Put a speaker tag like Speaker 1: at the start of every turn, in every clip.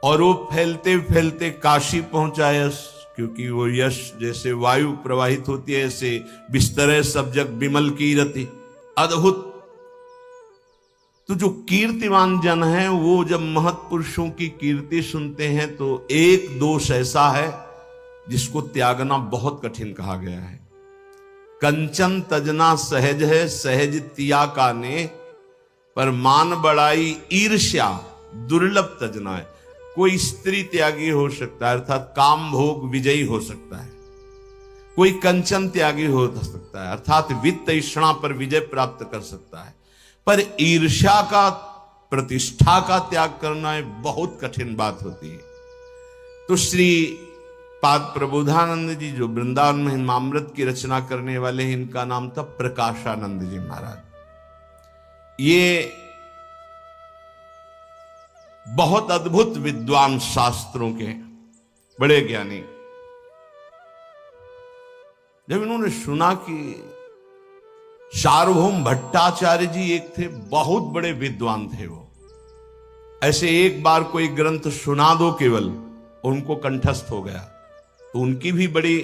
Speaker 1: और वो फैलते फैलते काशी पहुंचा यश, क्योंकि वो यश जैसे वायु प्रवाहित होती है ऐसे बिस्तरे सब जग विमल कीरति, अद्भुत। तो जो कीर्तिमान जन है वो जब महत्पुरुषों की कीर्ति सुनते हैं तो एक दोष ऐसा है जिसको त्यागना बहुत कठिन कहा गया है। कंचन तजना सहज है, सहज तिया का ने, पर मान बड़ाई ईर्ष्या दुर्लभ तजना है। कोई स्त्री त्यागी हो सकता है, अर्थात काम भोग विजयी हो सकता है। कोई कंचन त्यागी हो सकता है, अर्थात वित्त तृष्णा पर विजय प्राप्त कर सकता है। पर ईर्ष्या का, प्रतिष्ठा का त्याग करना एक बहुत कठिन बात होती है। तो श्री पाद प्रबोधानंद जी जो वृंदावन में हिमामृत की रचना करने वाले हैं, इनका नाम था प्रकाशानंद जी महाराज। ये बहुत अद्भुत विद्वान, शास्त्रों के बड़े ज्ञानी। जब इन्होंने सुना कि सार्वभौम भट्टाचार्य जी एक थे, बहुत बड़े विद्वान थे वो, ऐसे एक बार कोई ग्रंथ सुना दो केवल, उनको कंठस्थ हो गया, तो उनकी भी बड़ी।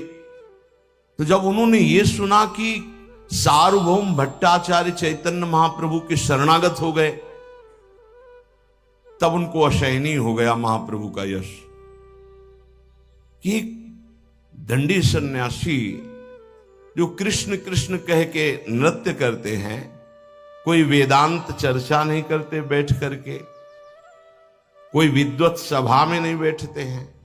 Speaker 1: तो जब उन्होंने ये सुना कि सार्वभौम भट्टाचार्य चैतन्य महाप्रभु के शरणागत हो गए, तब उनको असहनीय हो गया महाप्रभु का यश। कि दंडी सन्यासी जो कृष्ण कृष्ण कह के नृत्य करते हैं, कोई वेदांत चर्चा नहीं करते बैठ करके, कोई विद्वत सभा में नहीं बैठते हैं,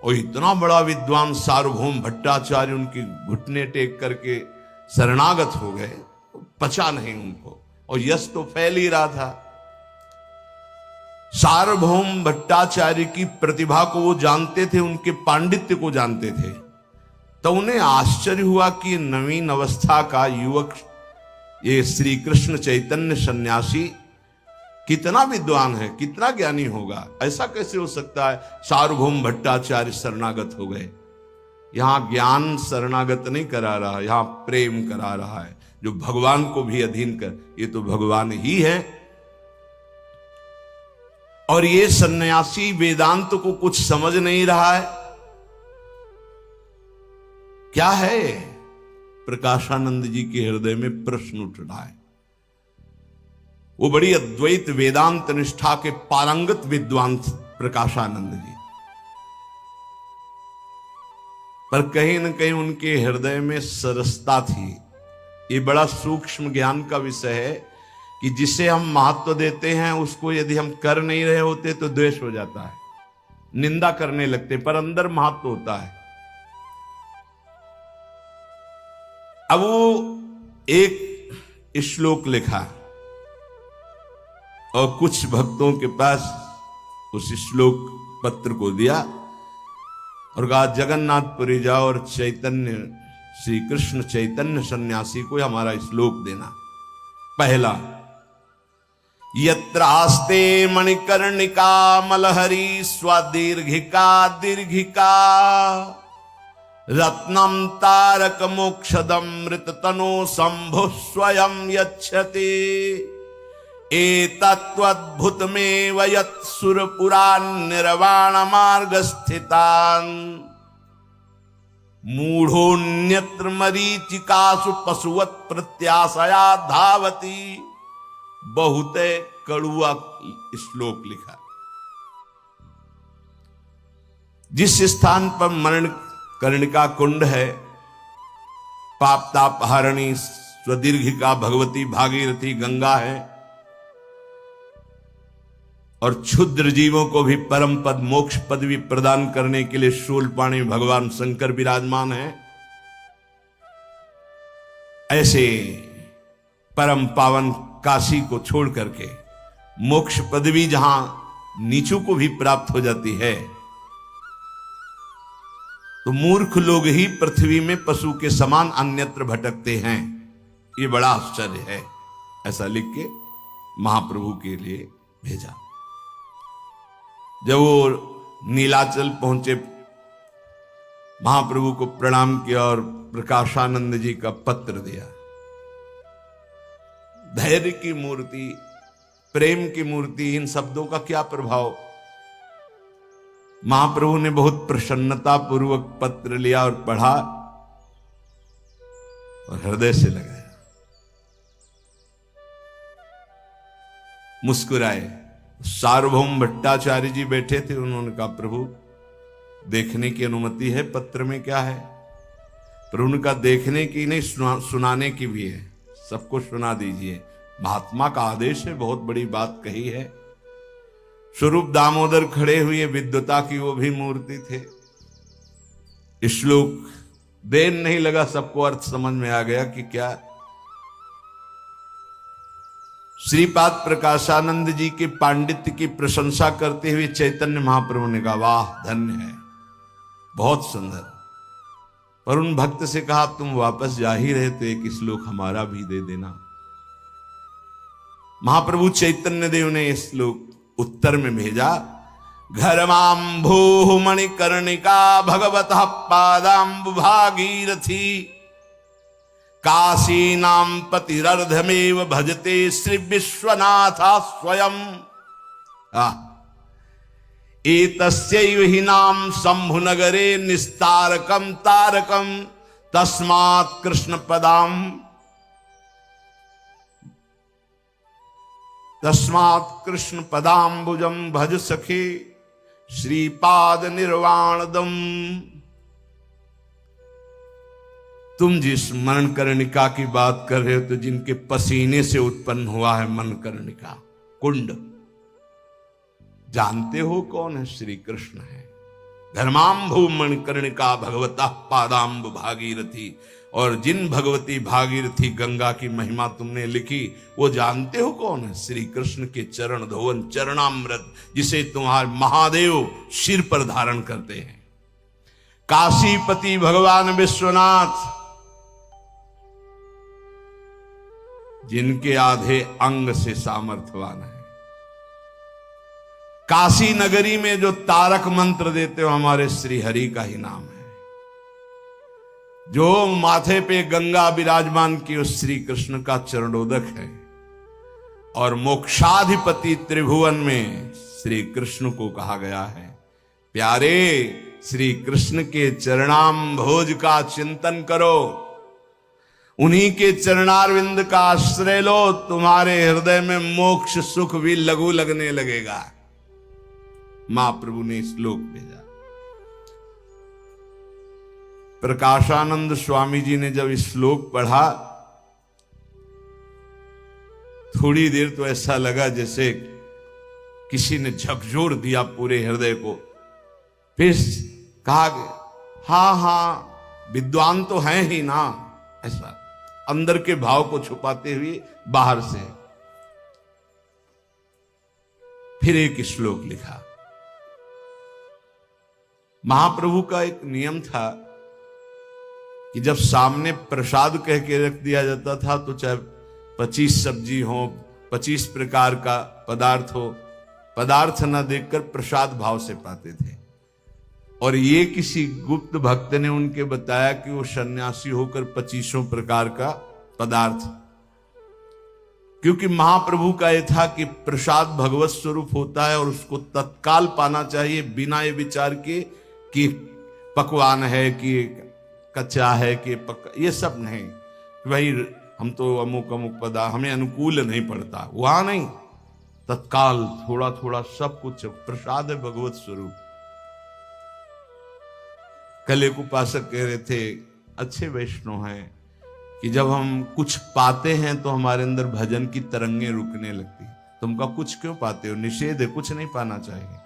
Speaker 1: और इतना बड़ा विद्वान सार्वभौम भट्टाचार्य उनकी घुटने टेक करके शरणागत हो गए, पचा नहीं उनको, और यश तो फैल ही रहा था। सार्वभौम भट्टाचार्य की प्रतिभा को वो जानते थे, उनके पांडित्य को जानते थे। तो उन्हें आश्चर्य हुआ कि नवीन अवस्था का युवक ये श्री कृष्ण चैतन्य सन्यासी कितना विद्वान है, कितना ज्ञानी होगा, ऐसा कैसे हो सकता है। सार्वभौम भट्टाचार्य शरणागत हो गए। यहां ज्ञान शरणागत नहीं करा रहा, यहां प्रेम करा रहा है, जो भगवान को भी अधीन कर, ये तो भगवान ही है। और ये सन्यासी वेदांत को कुछ समझ नहीं रहा है। क्या है? प्रकाशानंद जी के हृदय में प्रश्न उठ रहा है। वो बड़ी अद्वैत वेदांत निष्ठा के पारंगत विद्वान प्रकाशानंद जी, पर कहीं न कहीं उनके हृदय में सरसता थी। ये बड़ा सूक्ष्म ज्ञान का विषय है कि जिसे हम महत्व देते हैं उसको यदि हम कर नहीं रहे होते तो द्वेष हो जाता है, निंदा करने लगते, पर अंदर महत्व होता है। अब वो एक श्लोक लिखा और कुछ भक्तों के पास उस श्लोक पत्र को दिया और कहा जगन्नाथपुरी जाओ और चैतन्य श्री कृष्ण चैतन्य सन्यासी को हमारा श्लोक देना। पहला, यत्र आस्ते मणिकर्णिका मलहरी स्वदीर्घिका दीर्घिका रत्नम तारक मोक्षदम मृत तनो शंभु स्वयं यच्छति एतत्वद्भुतमेव यत् सुरपुरान् निर्वाण मार्ग स्थितान् मूढ़ोन्यत्र मरीचिकासु पशुवत् प्रत्याशया धावती। बहुत कड़ुआ श्लोक लिखा। जिस स्थान पर मरण कर्णिका कुंड है, पाप हरणी स्वदीर्घिका भगवती भागीरथी गंगा है, और क्षुद्र जीवों को भी परम पद मोक्ष पदवी प्रदान करने के लिए शूलपाणी भगवान शंकर विराजमान है, ऐसे परम पावन काशी को छोड़ करके मोक्ष पदवी जहां नीचों को भी प्राप्त हो जाती है, तो मूर्ख लोग ही पृथ्वी में पशु के समान अन्यत्र भटकते हैं। ये बड़ा आश्चर्य है। ऐसा लिख के महाप्रभु के लिए भेजा। जब वो नीलाचल पहुंचे, महाप्रभु को प्रणाम किया और प्रकाशानंद जी का पत्र दिया। धैर्य की मूर्ति, प्रेम की मूर्ति, इन शब्दों का क्या प्रभाव महाप्रभु ने बहुत प्रसन्नता पूर्वक पत्र लिया और पढ़ा और हृदय से लगाया, मुस्कुराए। सार्वभौम भट्टाचार्य जी बैठे थे, उन्होंने कहा प्रभु देखने की अनुमति है, पत्र में क्या है? प्रभु ने कहा देखने की नहीं, सुनाने की भी है, सबको सुना दीजिए, महात्मा का आदेश है, बहुत बड़ी बात कही है। स्वरूप दामोदर खड़े हुए, विद्वता की वो भी मूर्ति थे। श्लोक देर नहीं लगा, सबको अर्थ समझ में आ गया कि क्या। श्रीपाद प्रकाशानंद जी के पांडित्य की प्रशंसा करते हुए चैतन्य महाप्रभु ने कहा वाह धन्य है, बहुत सुंदर। पर उन भक्त से कहा तुम वापस जा ही रहे तो एक श्लोक हमारा भी दे देना। महाप्रभु चैतन्य देव ने इस श्लोक उत्तर में भेजा, घरमांभो मणिकर्णिका भगवतः पादाम्बु भागीरथी काशी नाम पतिरर्धमेव भजते श्री विश्वनाथ स्वयं। एतस्यैव हि नाम शंभु नगरे निस्तारकम तारकम तस्मात् कृष्ण पदाम तस्मात् कृष्ण पदाम्बुजम भज सखे श्रीपाद निर्वाणदम। तुम जिस मनकर्णिका की बात कर रहे हो तो जिनके पसीने से उत्पन्न हुआ है मनकर्णिका कुंड, जानते हो कौन है? श्री कृष्ण है। धर्मांभु मनकर्णिका भगवता पादाम्ब भागीरथी, और जिन भगवती भागीरथी गंगा की महिमा तुमने लिखी वो जानते हो कौन है? श्री कृष्ण के चरण धोवन चरणामृत, जिसे तुम्हारे महादेव सिर पर धारण करते हैं। काशीपति भगवान विश्वनाथ, जिनके आधे अंग से सामर्थ्यवान है। काशी नगरी में जो तारक मंत्र देते हो हमारे श्री हरि का ही नाम है। जो माथे पे गंगा विराजमान की उस श्री कृष्ण का चरणोदक है। और मोक्षाधिपति त्रिभुवन में श्री कृष्ण को कहा गया है, प्यारे श्री कृष्ण के चरणाम्भोज का चिंतन करो, उन्हीं के चरणारविंद का आश्रय लो, तुम्हारे हृदय में मोक्ष सुख भी लघु लगने लगेगा। महाप्रभु ने श्लोक भेजा। प्रकाशानंद स्वामी जी ने जब इस श्लोक पढ़ा, थोड़ी देर तो ऐसा लगा जैसे किसी ने झकझोर दिया पूरे हृदय को। फिर कहा हाँ विद्वान तो हैं ही ना, ऐसा अंदर के भाव को छुपाते हुए बाहर से फिर एक श्लोक लिखा। महाप्रभु का एक नियम था कि जब सामने प्रसाद कह के रख दिया जाता था तो चाहे 25 सब्जी हो, 25 प्रकार का पदार्थ हो, पदार्थ न देखकर प्रसाद भाव से पाते थे। और ये किसी गुप्त भक्त ने उनके बताया कि वो सन्यासी होकर 25 प्रकार का पदार्थ, क्योंकि महाप्रभु का यह था कि प्रसाद भगवत स्वरूप होता है और उसको तत्काल पाना चाहिए, बिना ये विचार के कि पकवान है कि कच्चा है कि पक्का, ये सब नहीं। भाई हम तो अमुक अमुक पदार्थ हमें अनुकूल नहीं पड़ता, वहां नहीं, तत्काल थोड़ा थोड़ा सब कुछ प्रसाद है भगवत स्वरूप। कल एक उपासक कह रहे थे, अच्छे वैष्णव हैं, कि जब हम कुछ पाते हैं तो हमारे अंदर भजन की तरंगें रुकने लगती। तुम का कुछ क्यों पाते हो? निषेध है, कुछ नहीं पाना चाहिए।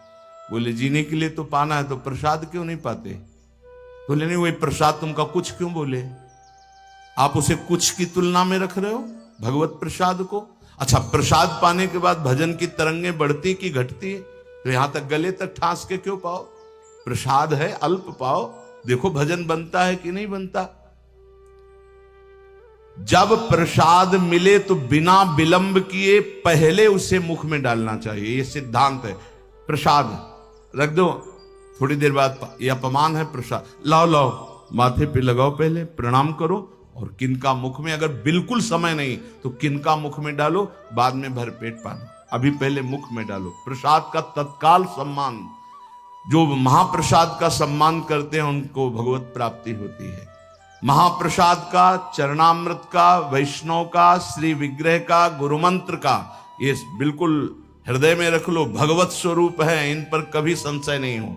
Speaker 1: बोले जीने के लिए तो पाना है, तो प्रसाद क्यों नहीं पाते? बोले नहीं, वही प्रसाद तुमका कुछ क्यों बोले? आप उसे कुछ की तुलना में रख रहे हो भगवत प्रसाद को। अच्छा, प्रसाद पाने के बाद भजन की तरंगें बढ़ती कि घटती है? तो यहां तक गले तक ठांस के क्यों पाओ? प्रसाद है, अल्प पाओ, देखो भजन बनता है कि नहीं बनता। जब प्रसाद मिले तो बिना विलंब किए पहले उसे मुख में डालना चाहिए, ये सिद्धांत है। प्रसाद रख दो, थोड़ी देर बाद ये अपमान है प्रसाद, लाओ लाओ माथे पे लगाओ, पहले प्रणाम करो और किनका मुख में, अगर बिल्कुल समय नहीं तो किनका मुख में डालो, बाद में भरपेट पाना, अभी पहले मुख में डालो। प्रसाद का तत्काल सम्मान। जो महाप्रसाद का सम्मान करते हैं उनको भगवत प्राप्ति होती है। महाप्रसाद का, चरणामृत का, वैष्णव का, श्री विग्रह का, गुरु मंत्र का, ये बिल्कुल हृदय में रख लो, भगवत स्वरूप है, इन पर कभी संशय नहीं हो।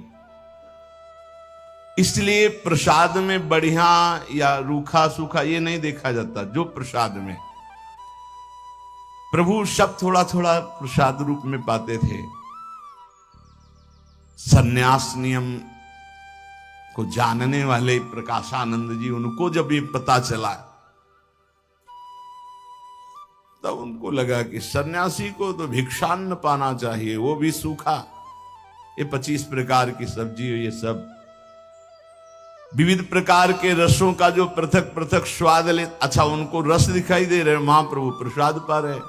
Speaker 1: इसलिए प्रसाद में बढ़िया या रूखा सूखा ये नहीं देखा जाता। जो प्रसाद में प्रभु सब थोड़ा थोड़ा प्रसाद रूप में पाते थे। सन्यास नियम को जानने वाले प्रकाशानंद जी, उनको जब ये पता चला तब उनको लगा कि सन्यासी को तो भिक्षान्न पाना चाहिए, वो भी सूखा। ये 25 प्रकार की सब्जी, ये सब विविध प्रकार के रसों का जो पृथक पृथक स्वाद ले, अच्छा उनको रस दिखाई दे रहे, महाप्रभु प्रसाद पा रहे।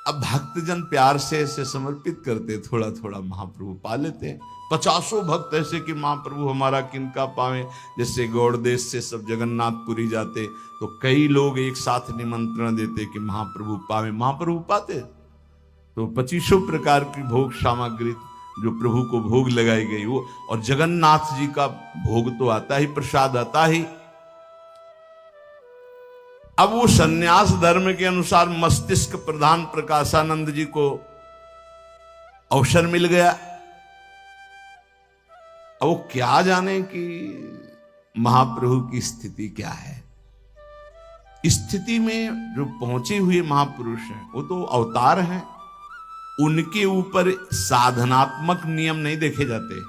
Speaker 1: अब भक्तजन प्यार से ऐसे समर्पित करते, थोड़ा थोड़ा महाप्रभु पा लेते। 50 भक्त ऐसे कि महाप्रभु हमारा किनका पावे। जैसे गौड़ देश से सब जगन्नाथपुरी जाते तो कई लोग एक साथ निमंत्रण देते कि महाप्रभु पावे, महाप्रभु पाते। तो 25 प्रकार की भोग सामग्री जो प्रभु को भोग लगाई गई वो, और जगन्नाथ जी का भोग तो आता ही, प्रसाद आता ही। अब वो सन्यास धर्म के अनुसार मस्तिष्क प्रधान प्रकाशानंद जी को अवसर मिल गया। अब वो क्या जाने कि महाप्रभु की स्थिति क्या है। स्थिति में जो पहुंचे हुए महापुरुष हैं वो तो अवतार हैं, उनके ऊपर साधनात्मक नियम नहीं देखे जाते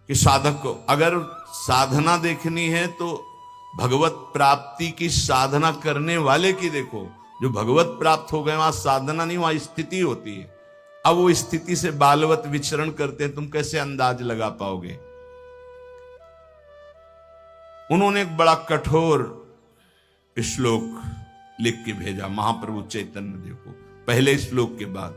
Speaker 1: कि साधक को अगर साधना देखनी है तो भगवत प्राप्ति की साधना करने वाले की देखो। जो भगवत प्राप्त हो गए वहां साधना नहीं, वहां स्थिति होती है। अब वो स्थिति से बालवत विचरण करते हैं, तुम कैसे अंदाज लगा पाओगे। उन्होंने एक बड़ा कठोर श्लोक लिख के भेजा महाप्रभु चैतन्य देव को। पहले श्लोक के बाद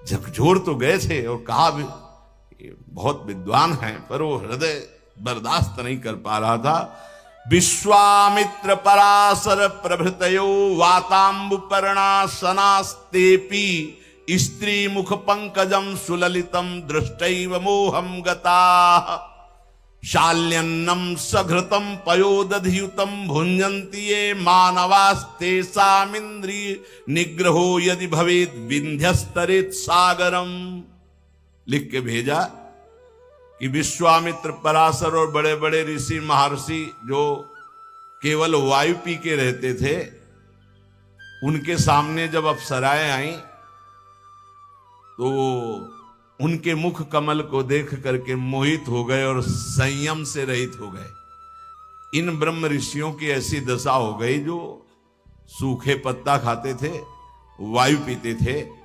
Speaker 1: झकझोर तो गए थे और कहा बहुत विद्वान हैं, पर वो हृदय बर्दाश्त नहीं कर पा रहा था। विश्वामित्र पराशर प्रभृतयो वातांबुपर्णा सनास्तेपि स्त्री मुख पंकजम सुललितम दृष्टैव मोहम गता शाल्यन्नम सघृतम पयोदधियुतम भुंजन्ति ये मानवास्तेषामिन्द्रिय निग्रहो यदि भवेत् विंध्यस्तरेत् सागरम। लिख के भेजा कि विश्वामित्र पराशर और बड़े बड़े ऋषि महर्षि जो केवल वायु पी के रहते थे, उनके सामने जब अप्सराएं आई तो उनके मुख कमल को देख करके मोहित हो गए और संयम से रहित हो गए। इन ब्रह्म ऋषियों की ऐसी दशा हो गई जो सूखे पत्ता खाते थे, वायु पीते थे,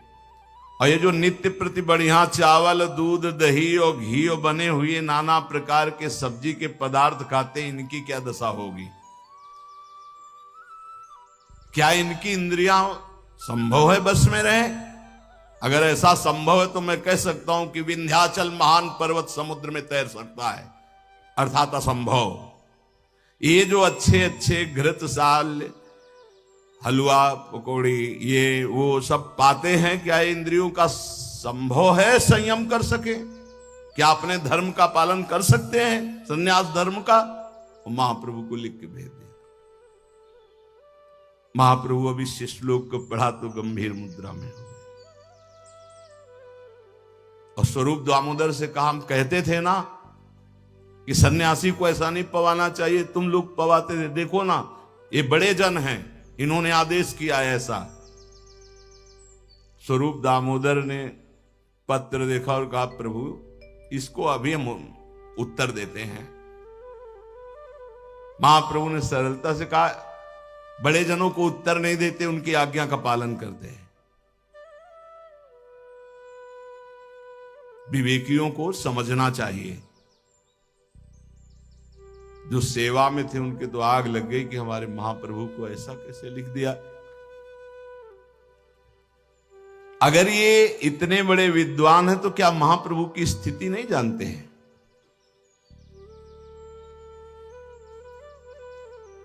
Speaker 1: और ये जो नित्य प्रति बढ़िया चावल दूध दही और घी और बने हुए नाना प्रकार के सब्जी के पदार्थ खाते, इनकी क्या दशा होगी। क्या इनकी इंद्रियां संभव है बस में रहे। अगर ऐसा संभव है तो मैं कह सकता हूं कि विंध्याचल महान पर्वत समुद्र में तैर सकता है, अर्थात असंभव। ये जो अच्छे अच्छे घृत साल हलवा पकौड़ी ये वो सब पाते हैं, क्या इंद्रियों का संभव है संयम कर सके। क्या अपने धर्म का पालन कर सकते हैं, संन्यास धर्म का। महाप्रभु को लिख के भेज दिया। महाप्रभु अभी इस श्लोक को पढ़ा तो गंभीर मुद्रा में हो, और स्वरूप दामोदर से कहा, हम कहते थे ना कि सन्यासी को ऐसा नहीं पवाना चाहिए, तुम लोग पवाते थे, देखो ना ये बड़े जन हैं, इन्होंने आदेश किया है ऐसा। स्वरूप दामोदर ने पत्र देखा और कहा, प्रभु इसको अभी हम उत्तर देते हैं। महाप्रभु ने सरलता से कहा, बड़े जनों को उत्तर नहीं देते, उनकी आज्ञा का पालन करते हैं। विवेकियों को समझना चाहिए। जो सेवा में थे उनके तो आग लग गई कि हमारे महाप्रभु को ऐसा कैसे लिख दिया। अगर ये इतने बड़े विद्वान हैं तो क्या महाप्रभु की स्थिति नहीं जानते हैं।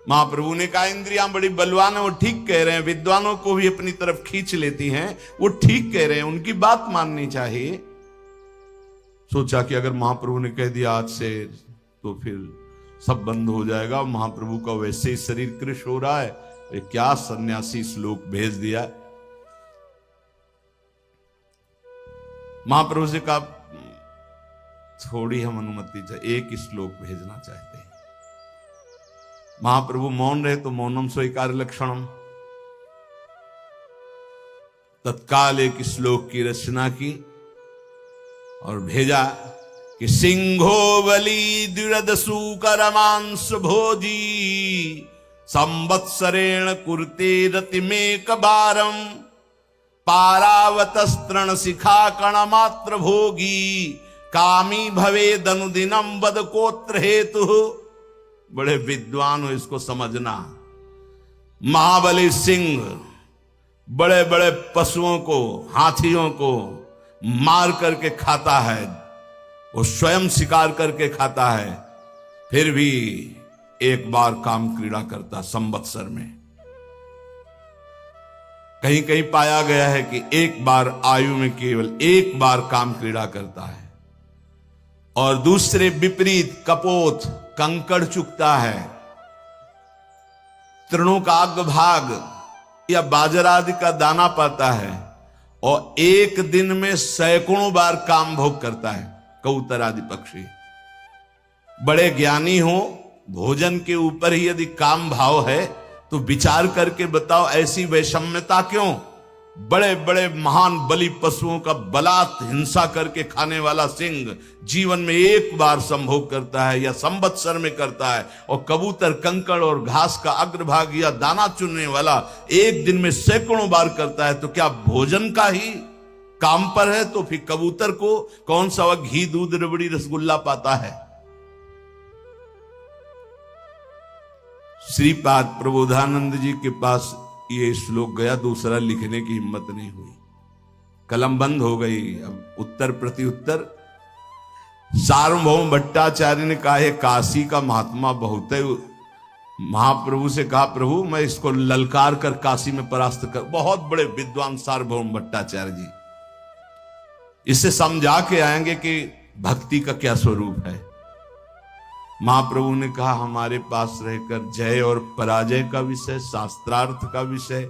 Speaker 1: महाप्रभु ने कहा, इंद्रियां बड़ी बलवान है, वो ठीक कह रहे हैं, विद्वानों को भी अपनी तरफ खींच लेती हैं, वो ठीक कह रहे हैं, उनकी बात माननी चाहिए। सोचा कि अगर महाप्रभु ने कह दिया आज से तो फिर सब बंद हो जाएगा। महाप्रभु का वैसे ही शरीर कृश हो रहा है, ये क्या सन्यासी श्लोक भेज दिया। महाप्रभु से कहा थोड़ी हम अनुमति चाहिए, एक श्लोक भेजना चाहते हैं। महाप्रभु मौन रहे तो मौनम स्वीकार लक्षणम। तत्काल एक श्लोक की रचना की और भेजा कि सिंहो बलि द्विरदसु करमांस भोजी संवत्सरेण कुर्ते रतिमेक बारम पारावतस्तृण शिखा कण मात्र भोगी कामी भवे दनुदिनम वद कोत्र हेतु। बड़े विद्वान हो, इसको समझना। महाबली सिंह बड़े बड़े पशुओं को, हाथियों को मार करके खाता है, वो स्वयं शिकार करके खाता है, फिर भी एक बार काम क्रीड़ा करता संवत्सर में। कहीं कहीं पाया गया है कि एक बार आयु में केवल एक बार काम क्रीड़ा करता है। और दूसरे विपरीत कपोत कंकड़ चुकता है, तृणों का अग्रभाग या बाजरा आदि का दाना पाता है, और एक दिन में सैकड़ों बार काम भोग करता है। कबूतर आदि पक्षी बड़े ज्ञानी हो, भोजन के ऊपर ही यदि काम भाव है तो विचार करके बताओ ऐसी वैषम्यता क्यों। बड़े बड़े महान बलि पशुओं का बलात् हिंसा करके खाने वाला सिंह जीवन में एक बार संभोग करता है या संवत्सर में करता है, और कबूतर कंकड़ और घास का अग्रभाग या दाना चुनने वाला एक दिन में सैकड़ों बार करता है। तो क्या भोजन का ही काम पर है तो फिर कबूतर को कौन सा वह घी दूध रबड़ी रसगुल्ला पाता है। श्रीपाद प्रबोधानंद जी के पास ये श्लोक गया, दूसरा लिखने की हिम्मत नहीं हुई, कलम बंद हो गई। अब उत्तर प्रति उत्तर। सार्वभौम भट्टाचार्य ने कहा है काशी का महात्मा बहुत है। महाप्रभु से कहा प्रभु मैं इसको ललकार कर काशी में परास्त कर। बहुत बड़े विद्वान सार्वभौम भट्टाचार्य जी, इससे समझा के आएंगे कि भक्ति का क्या स्वरूप है। महाप्रभु ने कहा हमारे पास रहकर जय और पराजय का विषय, शास्त्रार्थ का विषय,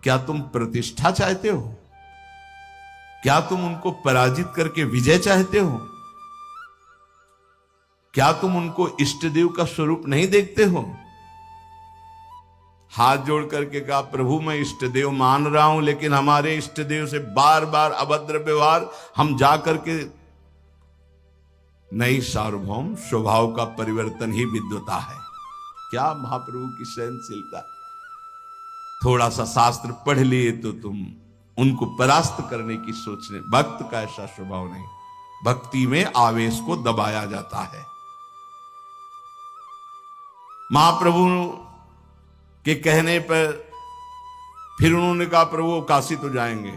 Speaker 1: क्या तुम प्रतिष्ठा चाहते हो? क्या तुम उनको पराजित करके विजय चाहते हो? क्या तुम उनको इष्ट देव का स्वरूप नहीं देखते हो? हाथ जोड़ करके कहा प्रभु मैं इष्ट देव मान रहा हूं, लेकिन हमारे इष्ट देव से बार बार अभद्र व्यवहार, हम जा करके नहीं। सार्वभौम स्वभाव का परिवर्तन ही विद्वता है। क्या महाप्रभु की सहनशीलता। थोड़ा सा शास्त्र पढ़ लिए तो तुम उनको परास्त करने की सोचने। भक्त का ऐसा स्वभाव नहीं, भक्ति में आवेश को दबाया जाता है। महाप्रभु के कहने पर फिर उन्होंने कहा प्रभु काशी तो जाएंगे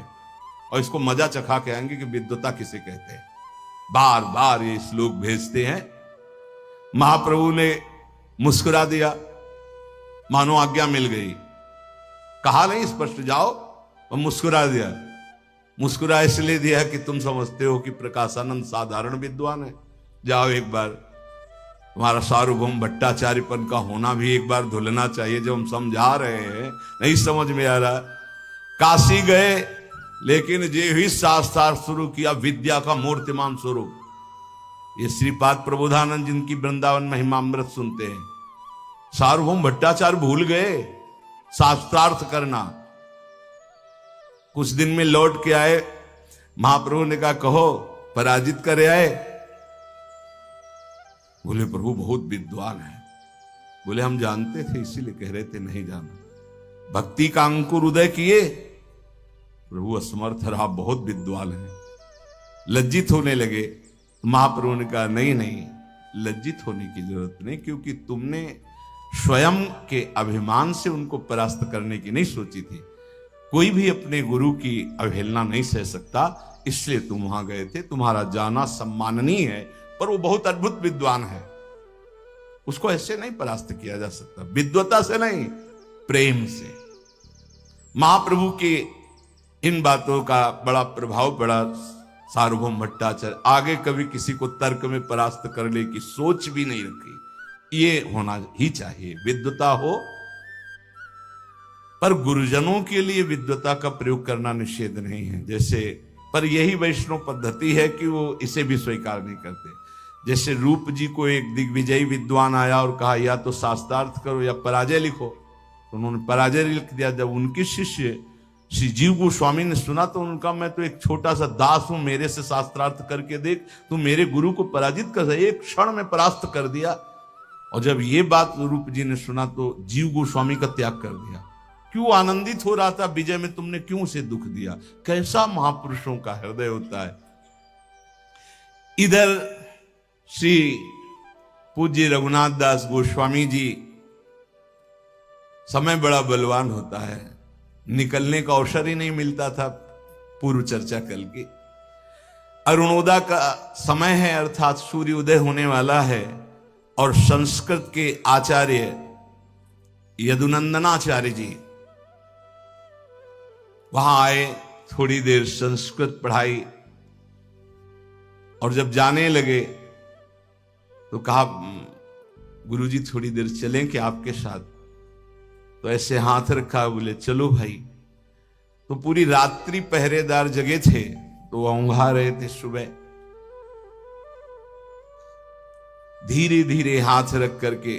Speaker 1: और इसको मजा चखा के आएंगे कि विद्वता किसे कहते हैं। बार बार ये श्लोक भेजते हैं। महाप्रभु ने मुस्कुरा दिया, मानो आज्ञा मिल गई। कहा नहीं स्पष्ट जाओ, और मुस्कुरा दिया। मुस्कुरा इसलिए दिया कि तुम समझते हो कि प्रकाशानंद साधारण विद्वान है। जाओ एक बार, तुम्हारा सार्वभौम भट्टाचार्यपन का होना भी एक बार धुलना चाहिए। जब हम समझा रहे हैं नहीं समझ में आ रहा। काशी गए, लेकिन जे ही शास्त्र शुरू किया विद्या का मूर्तिमान स्वरूप। ये श्रीपाद प्रबोधानंद जिनकी वृंदावन महिमामृत सुनते हैं, सार्वभौम भट्टाचार्य भूल गए शास्त्रार्थ करना। कुछ दिन में लौट के आए, महाप्रभु ने कहा कहो पराजित करे आए। बोले प्रभु बहुत विद्वान है। बोले हम जानते थे इसीलिए कह रहे थे, नहीं जाना। भक्ति का अंकुर उदय किए, प्रभु असमर्थ रहा, बहुत विद्वान है। लज्जित होने लगे। महाप्रभु ने कहा नहीं नहीं, लज्जित होने की जरूरत नहीं, क्योंकि तुमने स्वयं के अभिमान से उनको परास्त करने की नहीं सोची थी। कोई भी अपने गुरु की अवहेलना नहीं सह सकता, इसलिए तुम वहां गए थे। तुम्हारा जाना सम्माननीय है, पर वो बहुत अद्भुत विद्वान है, उसको ऐसे नहीं परास्त किया जा सकता। विद्वता से नहीं, प्रेम से। महाप्रभु के इन बातों का बड़ा प्रभाव पड़ा सार्वभौम भट्टाचार्य, आगे कभी किसी को तर्क में परास्त करने की सोच भी नहीं रखी। ये होना ही चाहिए, विद्वता हो, पर गुरुजनों के लिए विद्वता का प्रयोग करना निषेध नहीं है। जैसे पर यही वैष्णव पद्धति है कि वो इसे भी स्वीकार नहीं करते। जैसे रूप जी को एक दिग्विजयी विद्वान आया और कहा या तो शास्त्रार्थ करो या पराजय लिखो, तो उन्होंने पराजय लिख दिया। जब उनके शिष्य श्री जीव गोस्वामी ने सुना तो उनका, मैं तो एक छोटा सा दास हूं, मेरे से शास्त्रार्थ करके देख, तू मेरे गुरु को पराजित कर, एक क्षण में परास्त कर दिया। और जब ये बात रूप जी ने सुना तो जीव गोस्वामी का त्याग कर दिया। क्यों आनंदित हो रहा था विजय में, तुमने क्यों उसे दुख दिया? कैसा महापुरुषों का हृदय होता है। इधर श्री पूज्य रघुनाथ दास गोस्वामी जी, समय बड़ा बलवान होता है, निकलने का अवसर ही नहीं मिलता था। पूर्व चर्चा कल की अरुणोदय का समय है, अर्थात सूर्योदय होने वाला है, और संस्कृत के आचार्य यदुनंदनाचार्य जी वहां आए, थोड़ी देर संस्कृत पढ़ाई, और जब जाने लगे तो कहा गुरुजी थोड़ी देर चलें क्या आपके साथ? तो ऐसे हाथ रखा, बोले चलो भाई। तो पूरी रात्रि पहरेदार जगे थे, तो वह ऊंघा रहे थे। सुबह धीरे धीरे हाथ रख करके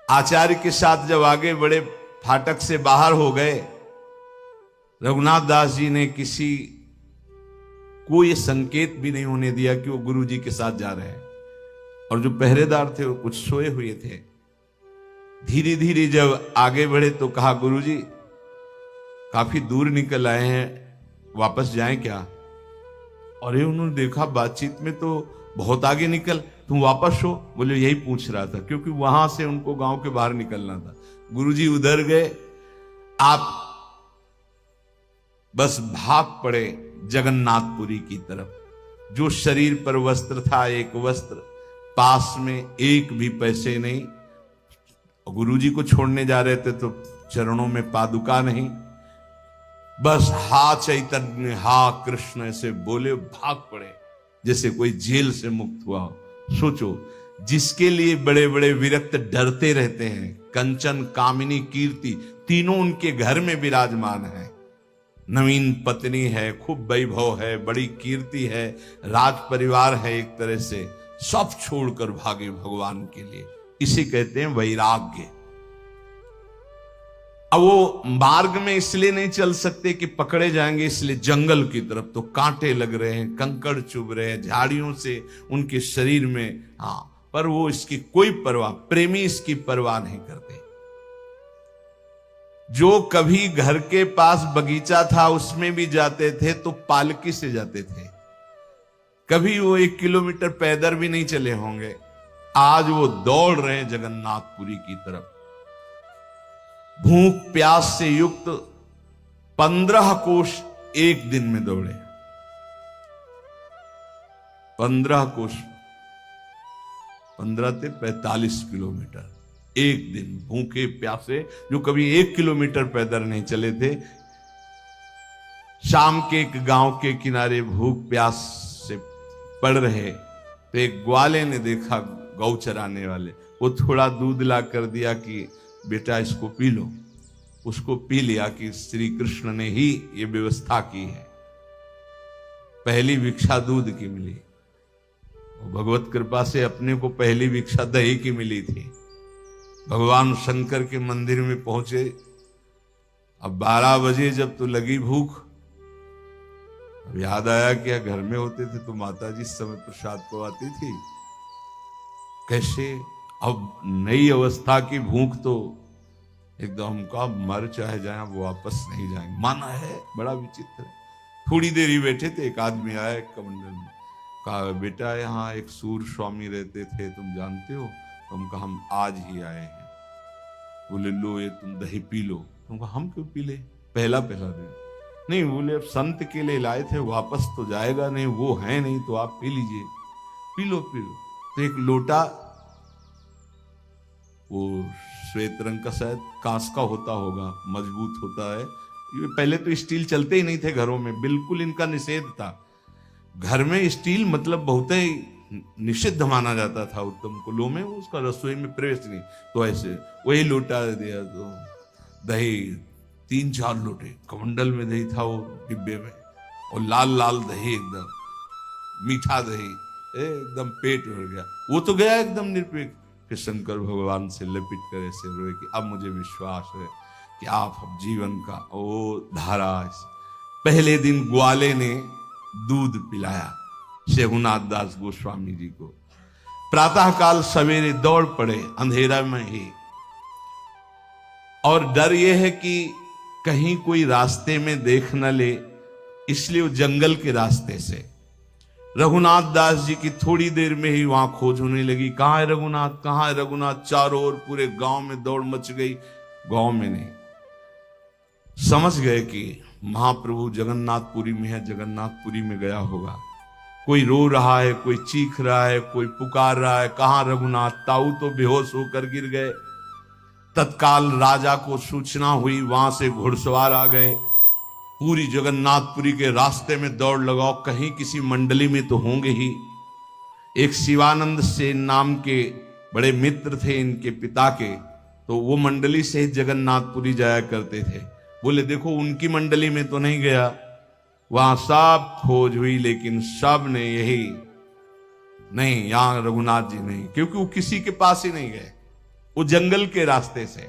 Speaker 1: आचार्य के साथ जब आगे बड़े, फाटक से बाहर हो गए, रघुनाथ दास जी ने किसी को ये संकेत भी नहीं होने दिया कि वो गुरु जी के साथ जा रहे हैं। और जो पहरेदार थे वो कुछ सोए हुए थे। धीरे धीरे जब आगे बढ़े तो कहा गुरुजी काफी दूर निकल आए हैं, वापस जाएं क्या? और ये उन्होंने देखा बातचीत में तो बहुत आगे निकल, तुम वापस हो? बोले यही पूछ रहा था, क्योंकि वहां से उनको गांव के बाहर निकलना था। गुरुजी उधर गए, आप बस भाग पड़े जगन्नाथपुरी की तरफ। जो शरीर पर वस्त्र था, एक वस्त्र, पास में एक भी पैसे नहीं। गुरुजी को छोड़ने जा रहे थे तो चरणों में पादुका नहीं, बस हा चैतन्य हा कृष्ण ऐसे बोले, भाग पड़े जैसे कोई जेल से मुक्त हुआ हो। सोचो, जिसके लिए बड़े बड़े विरक्त डरते रहते हैं, कंचन कामिनी कीर्ति तीनों उनके घर में विराजमान है। नवीन पत्नी है, खूब वैभव है, बड़ी कीर्ति है, राज परिवार है, एक तरह से सब छोड़कर भागे भगवान के लिए। इसे कहते हैं वैराग्य। अब वो मार्ग में इसलिए नहीं चल सकते कि पकड़े जाएंगे, इसलिए जंगल की तरफ तो कांटे लग रहे हैं, कंकड़ चुभ रहे हैं, झाड़ियों से उनके शरीर में, हाँ, पर वो इसकी कोई परवाह, प्रेमी इसकी परवाह नहीं करते। जो कभी घर के पास बगीचा था उसमें भी जाते थे तो पालकी से जाते थे, कभी वो 1 किलोमीटर पैदल भी नहीं चले होंगे। आज वो दौड़ रहे हैं जगन्नाथपुरी की तरफ। भूख प्यास से युक्त 15 कोश एक दिन में दौड़े। 15 कोश, 15 से 45 किलोमीटर एक दिन, भूखे प्यासे, जो कभी 1 किलोमीटर पैदल नहीं चले थे। शाम के एक गांव के किनारे भूख प्यास से पड़ रहे तो एक ग्वाले ने देखा, गौ चराने वाले, वो थोड़ा दूध ला कर दिया कि बेटा इसको पी लो। उसको पी लिया कि श्री कृष्ण ने ही ये व्यवस्था की है। पहली भिक्षा दूध की मिली, भगवत कृपा से अपने को पहली भिक्षा दही की मिली थी। भगवान शंकर के मंदिर में पहुंचे, अब 12 बजे जब तो लगी भूख। अब याद आया कि घर में होते थे तो माता जी इस समय प्रसाद को आती थी, कैसे अब नई अवस्था की भूख तो एकदम का मर चाहे जाए वो वापस नहीं जाएंगे, माना है। बड़ा विचित्र। थोड़ी देर ही बैठे थे, एक आदमी आया एक कमंडल में, कहा बेटा यहाँ एक सूर स्वामी रहते थे, तुम जानते हो? तुम कहा हम आज ही आए हैं। बोले लो ये तुम दही पी लो। तुम कहा हम क्यों पी ले, पहला दिन? नहीं, बोले अब संत के लिए लाए थे, वापस तो जाएगा नहीं, वो है नहीं, तो आप पी लीजिए। P low P low. तो एक लोटा, वो श्वेत रंग का शायद कांच का होता होगा, मजबूत होता है, ये पहले तो स्टील चलते ही नहीं थे घरों में, बिल्कुल इनका निषेध था। घर में स्टील मतलब बहुत ही निषिद्ध माना जाता था उत्तम कुलों में, उसका रसोई में प्रवेश नहीं। तो ऐसे वही लोटा दिया, तो दही 3-4 लोटे कमंडल में दही था वो डिब्बे में, और लाल लाल दही, एकदम मीठा दही, एकदम पेट भर गया। वो तो गया एकदम निरपेक्ष, कि शंकर भगवान से लपिट कर ऐसे रोए कि अब मुझे विश्वास है कि आप अब जीवन का वो धारा। पहले दिन ग्वाले ने दूध पिलाया शेहुनाथ दास गोस्वामी जी को। प्रातःकाल सवेरे दौड़ पड़े अंधेरा में ही, और डर यह है कि कहीं कोई रास्ते में देख न ले, इसलिए वो जंगल के रास्ते से। रघुनाथ दास जी की थोड़ी देर में ही वहां खोज होने लगी, कहां है रघुनाथ, कहां है रघुनाथ। चारों ओर पूरे गांव में दौड़ मच गई। गांव में नहीं, समझ गए कि महाप्रभु जगन्नाथपुरी में है, जगन्नाथपुरी में गया होगा। कोई रो रहा है, कोई चीख रहा है, कोई पुकार रहा है, कहां रघुनाथ। ताऊ तो बेहोश होकर गिर गए। तत्काल राजा को सूचना हुई, वहां से घुड़सवार आ गए। पूरी जगन्नाथपुरी के रास्ते में दौड़ लगाओ, कहीं किसी मंडली में तो होंगे ही। एक शिवानंद सेन नाम के बड़े मित्र थे इनके पिता के, तो वो मंडली से जगन्नाथपुरी जाया करते थे। बोले देखो उनकी मंडली में तो नहीं गया। वहां सब खोज हुई, लेकिन सब ने यही, नहीं यहां रघुनाथ जी नहीं, क्योंकि वो किसी के पास ही नहीं गए, वो जंगल के रास्ते से।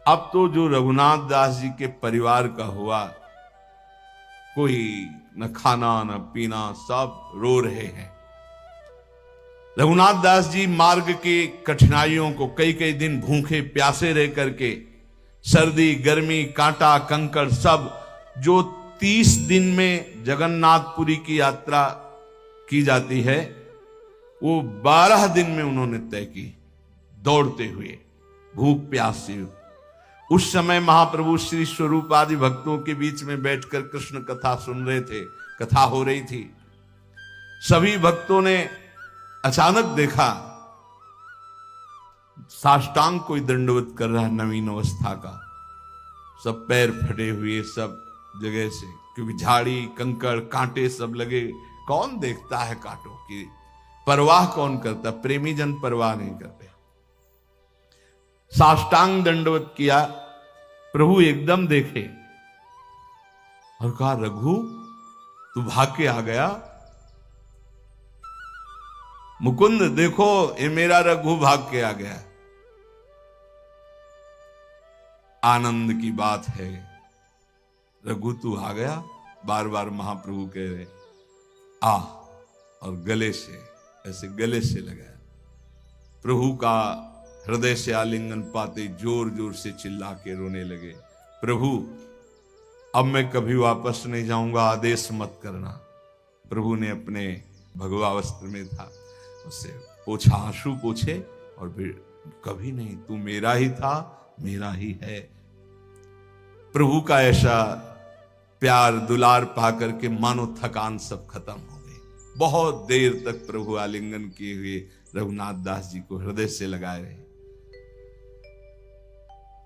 Speaker 1: अब तो जो रघुनाथ दास जी के परिवार का हुआ, कोई न खाना न पीना, सब रो रहे हैं। रघुनाथ दास जी मार्ग के कठिनाइयों को कई कई दिन भूखे प्यासे रह करके, सर्दी गर्मी कांटा कंकड़ सब, जो 30 दिन में जगन्नाथपुरी की यात्रा की जाती है, वो 12 दिन में उन्होंने तय की, दौड़ते हुए भूख प्यास से। उस समय महाप्रभु श्री स्वरूप आदि भक्तों के बीच में बैठकर कृष्ण कथा सुन रहे थे, कथा हो रही थी। सभी भक्तों ने अचानक देखा साष्टांग कोई दंडवत कर रहा है, नवीन अवस्था का, सब पैर फटे हुए सब जगह से, क्योंकि झाड़ी कंकड़ कांटे सब लगे। कौन देखता है कांटों की, परवाह कौन करता, प्रेमी जन परवाह नहीं करते। साष्टांग दंडवत किया, प्रभु एकदम देखे और कहा रघु तू भाग के आ गया। मुकुंद देखो ये मेरा रघु भाग के आ गया। आनंद की बात है, रघु तू आ गया। बार बार महाप्रभु कह रहे आ, और गले से ऐसे गले से लगाया। प्रभु का हृदय से आलिंगन पाते जोर जोर से चिल्ला के रोने लगे, प्रभु अब मैं कभी वापस नहीं जाऊंगा, आदेश मत करना। प्रभु ने अपने भगवा वस्त्र में था, उससे पोछा, आंसू पोछे, और फिर कभी नहीं, तू मेरा ही था, मेरा ही है। प्रभु का ऐसा प्यार दुलार पाकर के मानो थकान सब खत्म हो गई। बहुत देर तक प्रभु आलिंगन किए हुए रघुनाथ दास जी को हृदय से लगाए रहे।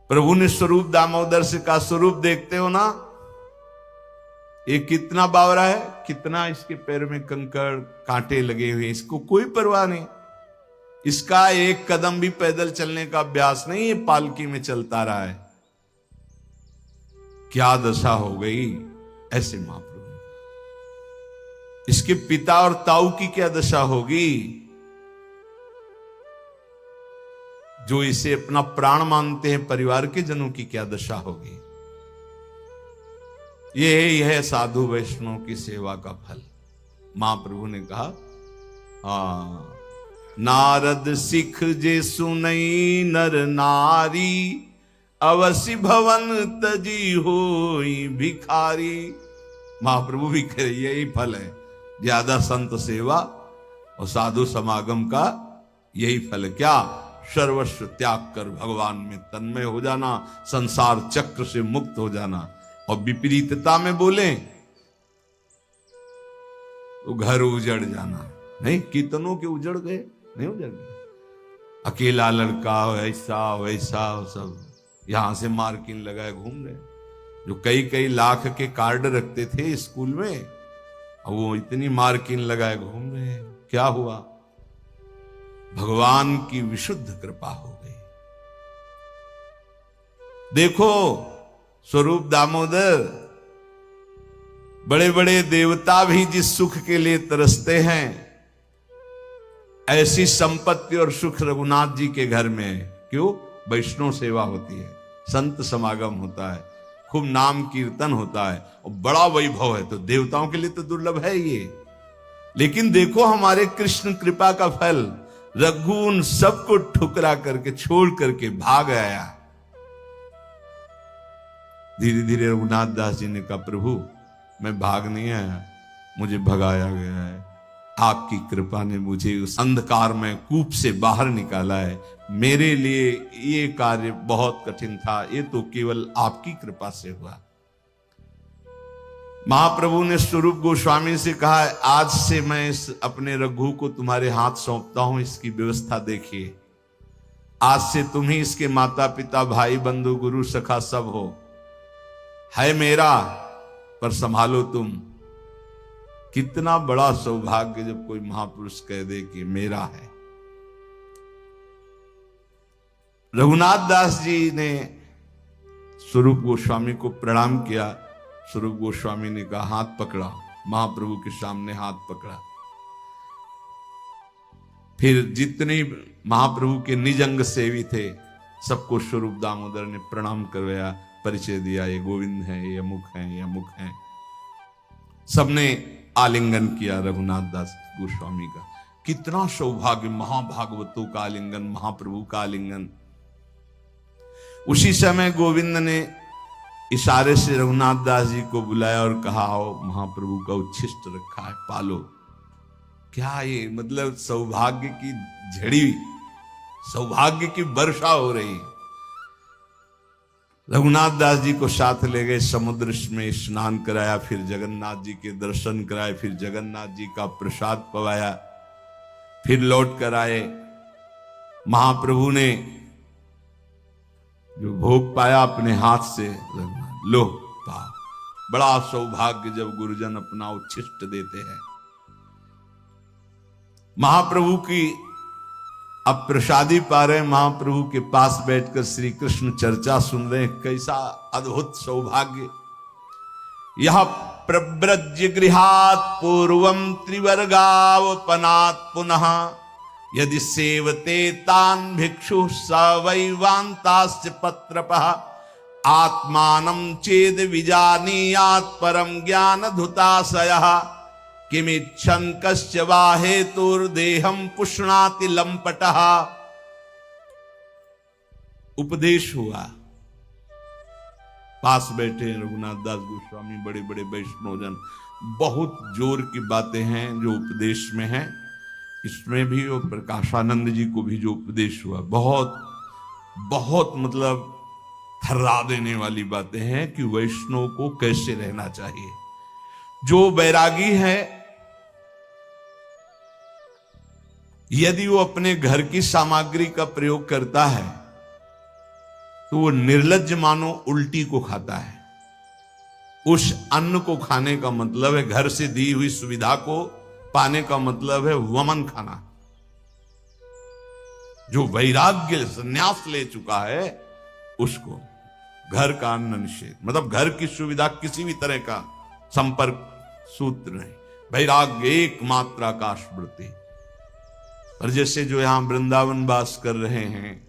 Speaker 1: प्रभु ने स्वरूप दामोदर से कहा, स्वरूप देखते हो ना, ये कितना बावरा है, कितना इसके पैर में कंकड़ कांटे लगे हुए, इसको कोई परवाह नहीं। इसका एक कदम भी पैदल चलने का अभ्यास नहीं, ये पालकी में चलता रहा है। क्या दशा हो गई ऐसे महाप्रभु। इसके पिता और ताऊ की क्या दशा होगी, जो इसे अपना प्राण मानते हैं, परिवार के जनों की क्या दशा होगी। यह है साधु वैष्णव की सेवा का फल। महाप्रभु ने कहा, नारद सिख जे सुनई नर नारी, अवश्य भवन तजी होई भिखारी। महाप्रभु भी कह रही है, यही फल है, ज्यादा संत सेवा और साधु समागम का यही फल है। क्या, सर्वस्व त्याग कर भगवान में तन्मय हो जाना, संसार चक्र से मुक्त हो जाना। और विपरीतता में बोले तो घर उजड़ जाना। नहीं, कितनों के उजड़ गए, नहीं उजड़ गए। अकेला लड़का ऐसा वैसा सब यहां से मार्किन लगाए घूम रहे। जो कई कई लाख के कार्ड रखते थे स्कूल में, अब वो इतनी मार्किन लगाए घूम रहे हैं। क्या हुआ? भगवान की विशुद्ध कृपा हो गई। देखो स्वरूप दामोदर, बड़े बड़े देवता भी जिस सुख के लिए तरसते हैं, ऐसी संपत्ति और सुख रघुनाथ जी के घर में है। क्यों? वैष्णव सेवा होती है, संत समागम होता है, खूब नाम कीर्तन होता है और बड़ा वैभव है। तो देवताओं के लिए तो दुर्लभ है ये। लेकिन देखो हमारे कृष्ण कृपा का फल, रघु उन सबको ठुकरा करके छोड़ करके भाग आया। धीरे धीरे रघुनाथ दास जी ने कहा, प्रभु मैं भाग नहीं आया, मुझे भगाया गया है। आपकी कृपा ने मुझे उस अंधकार में कूप से बाहर निकाला है। मेरे लिए ये कार्य बहुत कठिन था, ये तो केवल आपकी कृपा से हुआ। महाप्रभु ने स्वरूप गोस्वामी से कहा, आज से मैं इस अपने रघु को तुम्हारे हाथ सौंपता हूं, इसकी व्यवस्था देखिए। आज से तुम ही इसके माता पिता भाई बंधु गुरु सखा सब हो। है मेरा पर संभालो तुम। कितना बड़ा सौभाग्य जब कोई महापुरुष कह दे कि मेरा है। रघुनाथ दास जी ने स्वरूप गोस्वामी को प्रणाम किया। स्वरूप गोस्वामी ने कहा, हाथ पकड़ा। महाप्रभु के सामने हाथ पकड़ा। फिर जितने महाप्रभु के निज अंग सेवी थे सबको स्वरूप दामोदर ने प्रणाम करवाया, परिचय दिया, ये गोविंद हैं, ये अमुक हैं, ये अमुक हैं। सबने आलिंगन किया रघुनाथ दास गोस्वामी का। कितना सौभाग्य, महाभागवतों का आलिंगन, महाप्रभु का आलिंगन। उसी समय गोविंद ने इशारे से रघुनाथ दास जी को बुलाया और कहा, आओ महाप्रभु का उच्छिष्ट रखा है, पालो। क्या ये मतलब सौभाग्य की झड़ी, सौभाग्य की वर्षा हो रही। रघुनाथ दास जी को साथ ले गए, समुद्र में स्नान कराया, फिर जगन्नाथ जी के दर्शन कराए, फिर जगन्नाथ जी का प्रसाद पवाया, फिर लौट कर आए। महाप्रभु ने जो भोग पाया अपने हाथ से, लो पाओ। बड़ा सौभाग्य जब गुरुजन अपना उच्छिष्ट देते हैं। महाप्रभु की अब प्रसादी पा रहे, महाप्रभु के पास बैठकर श्री कृष्ण चर्चा सुन रहे। कैसा अद्भुत सौभाग्य। यह प्रव्रज्य गृहात् पूर्वं त्रिवर्गावपनात् पुनः यदि सेवते तान् भिक्षु स वै वान्तास्य पत्रपः आत्मानं चेद विजानीयात् परम ज्ञानधुताशयः किमिच्छन् कस्य वा हेतुर्देहं पुष्णाति लंपटः। उपदेश हुआ। पास बैठे रघुनाथ दास गोस्वामी, बड़े बड़े वैष्णवजन। बहुत जोर की बातें हैं जो उपदेश में हैं। इसमें भी वो प्रकाशानंद जी को भी जो उपदेश हुआ, बहुत बहुत मतलब थर्रा देने वाली बातें हैं कि वैष्णव को कैसे रहना चाहिए। जो बैरागी है, यदि वो अपने घर की सामग्री का प्रयोग करता है तो वो निर्लज्ज मानो उल्टी को खाता है। उस अन्न को खाने का मतलब है, घर से दी हुई सुविधा को पाने का मतलब है वमन खाना। जो वैराग्य संन्यास ले चुका है उसको घर का अन्न निषेध, मतलब घर की सुविधा किसी भी तरह का संपर्क सूत्र नहीं। वैराग्य एक मात्रा का स्मृति। और जैसे जो यहां वृंदावन वास कर रहे हैं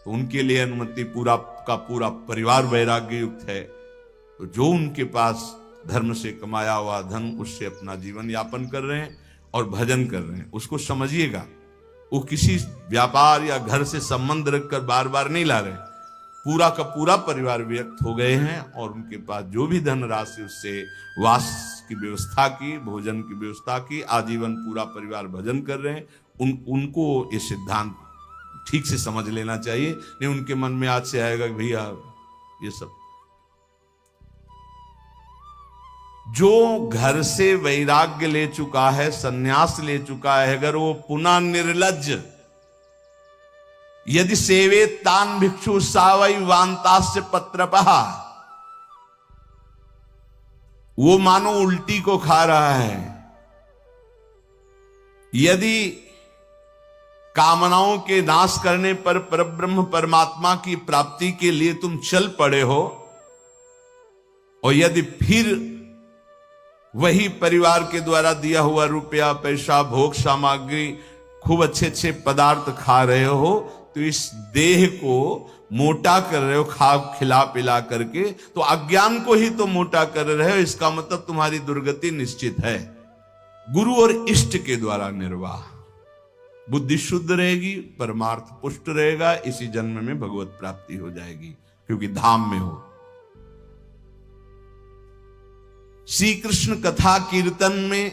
Speaker 1: तो उनके लिए अनुमति, पूरा का पूरा परिवार वैराग्य युक्त है। तो जो उनके पास धर्म से कमाया हुआ धन, उससे अपना जीवन यापन कर रहे हैं और भजन कर रहे हैं, उसको समझिएगा। वो किसी व्यापार या घर से संबंध रखकर बार बार नहीं ला रहे। पूरा का पूरा परिवार व्यक्त हो गए हैं और उनके पास जो भी धन राशि, उससे वास की व्यवस्था की, भोजन की व्यवस्था की, आजीवन पूरा परिवार भजन कर रहे हैं। उनको ये सिद्धांत ठीक से समझ लेना चाहिए। नहीं उनके मन में आज से आएगा कि भैया ये सब, जो घर से वैराग्य ले चुका है, सन्यास ले चुका है, अगर वो पुनः निर्लज्ज यदि सेवे तान भिक्षु सावई वांतास्य पत्रपः, वो मानो उल्टी को खा रहा है। यदि कामनाओं के नाश करने पर परब्रह्म परमात्मा की प्राप्ति के लिए तुम चल पड़े हो, और यदि फिर वही परिवार के द्वारा दिया हुआ रुपया पैसा भोग सामग्री खूब अच्छे अच्छे पदार्थ खा रहे हो, तो इस देह को मोटा कर रहे हो खा खिला पिला करके, तो अज्ञान को ही तो मोटा कर रहे हो। इसका मतलब तुम्हारी दुर्गति निश्चित है। गुरु और इष्ट के द्वारा निर्वाह, बुद्धि शुद्ध रहेगी, परमार्थ पुष्ट रहेगा, इसी जन्म में भगवत प्राप्ति हो जाएगी, क्योंकि धाम में हो। श्री कृष्ण कथा कीर्तन में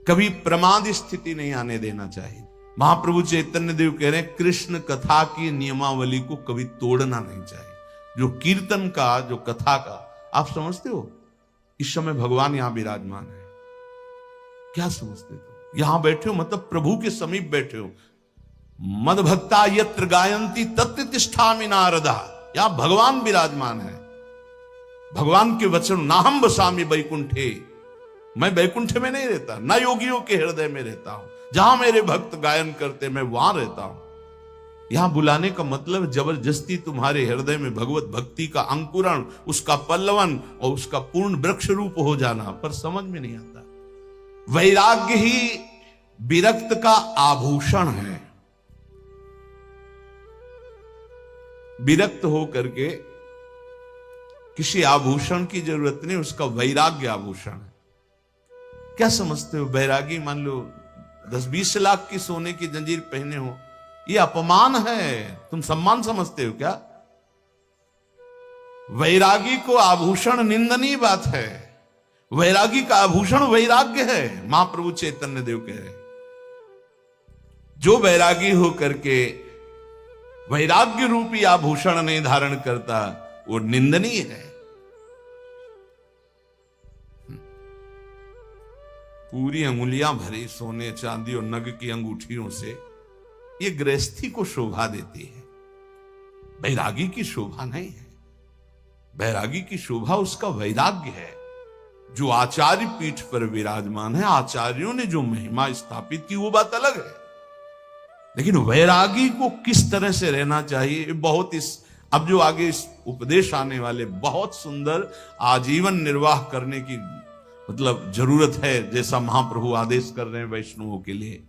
Speaker 1: कभी प्रमाद स्थिति नहीं आने देना चाहिए। महाप्रभु चैतन्य देव कह रहे हैं कृष्ण कथा की नियमावली को कभी तोड़ना नहीं चाहिए। जो कीर्तन का, जो कथा का, आप समझते हो इस समय भगवान यहां विराजमान है। क्या समझते हो? यहां बैठे हो मतलब प्रभु के समीप बैठे हो। मद भक्ता यत्र गायंती तत्र तिष्ठामि नारदा, यहां भगवान विराजमान है। भगवान के वचन, नाहम बसामि वैकुंठे, मैं वैकुंठ में नहीं रहता, ना योगियों के हृदय में रहता हूं। जहां मेरे भक्त गायन करते मैं वहां रहता हूं। यहां बुलाने का मतलब जबरदस्ती तुम्हारे हृदय में भगवत भक्ति का अंकुरण, उसका पल्लवन और उसका पूर्ण वृक्ष रूप हो जाना, पर समझ में नहीं आता। वैराग्य ही विरक्त का आभूषण है। विरक्त हो करके किसी आभूषण की जरूरत नहीं, उसका वैराग्य आभूषण है। क्या समझते हो? बैरागी मान लो 10-20 लाख की सोने की जंजीर पहने हो, ये अपमान है, तुम सम्मान समझते हो क्या? वैरागी को आभूषण निंदनीय बात है। वैरागी का आभूषण वैराग्य है। महाप्रभु चैतन्य देव कह रहे, जो वैरागी हो करके वैराग्य रूपी आभूषण नहीं धारण करता वो निंदनीय है। पूरी अंगुलियां भरी सोने चांदी और नग की अंगूठियों से ये गृहस्थी को शोभा देती है, बैरागी की शोभा नहीं है। बैरागी की शोभा उसका वैराग्य है। जो आचार्य पीठ पर विराजमान है, आचार्यों ने जो महिमा स्थापित की वो बात अलग है, लेकिन वैरागी को किस तरह से रहना चाहिए, बहुत अब जो आगे इस उपदेश आने वाले बहुत सुंदर आजीवन निर्वाह करने की मतलब जरूरत है, जैसा महाप्रभु आदेश कर रहे हैं वैष्णवों के लिए।